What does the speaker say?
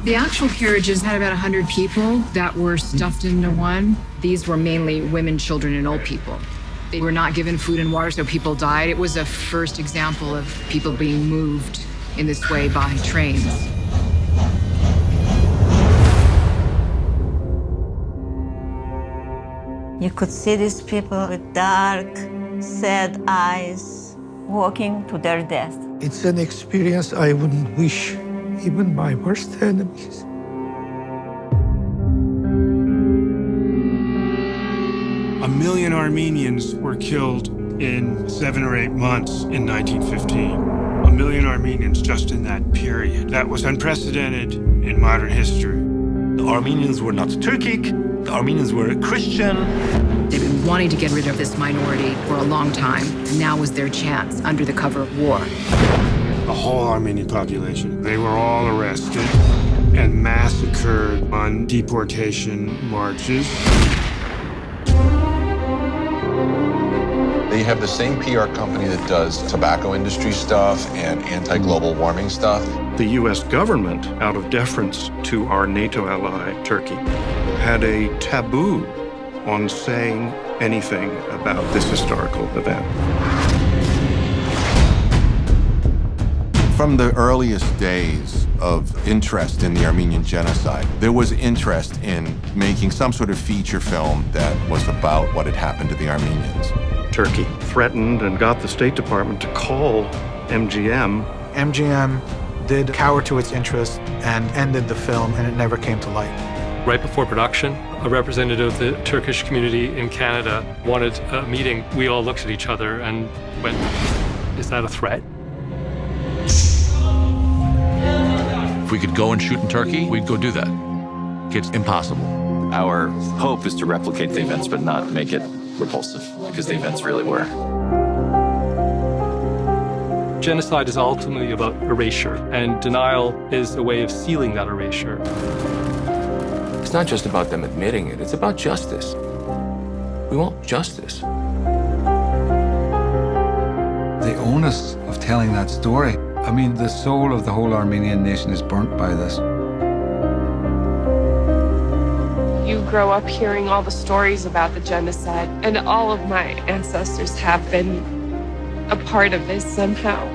The actual carriages had about 100 people that were stuffed into one. These were mainly women, children, and old people. They were not given food and water, so people died. It was a first example of people being moved in this way by trains. You could see these people with dark, sad eyes walking to their death. It's an experience I wouldn't wish even my worst enemies. A million Armenians were killed in 7 or 8 months in 1915. A million Armenians just in that period. That was unprecedented in modern history. The Armenians were not Turkic, the Armenians were Christian. They've been wanting to get rid of this minority for a long time, and now was their chance under the cover of war. The whole Armenian population, they were all arrested and massacred on deportation marches. They have the same PR company that does tobacco industry stuff and anti-global warming stuff. The U.S. government, out of deference to our NATO ally, Turkey, had a taboo on saying anything about this historical event. From the earliest days of interest in the Armenian Genocide, there was interest in making some sort of feature film that was about what had happened to the Armenians. Turkey threatened and got the State Department to call MGM. MGM did cower to its interests and ended the film, and it never came to light. Right before production, a representative of the Turkish community in Canada wanted a meeting. We all looked at each other and went, is that a threat? If we could go and shoot in Turkey, we'd go do that. It's impossible. Our hope is to replicate the events, but not make it repulsive, because the events really were. Genocide is ultimately about erasure, and denial is a way of sealing that erasure. It's not just about them admitting it, it's about justice. We want justice. The onus of telling that story, I mean, the soul of the whole Armenian nation is burnt by this. You grow up hearing all the stories about the genocide, and all of my ancestors have been a part of this somehow.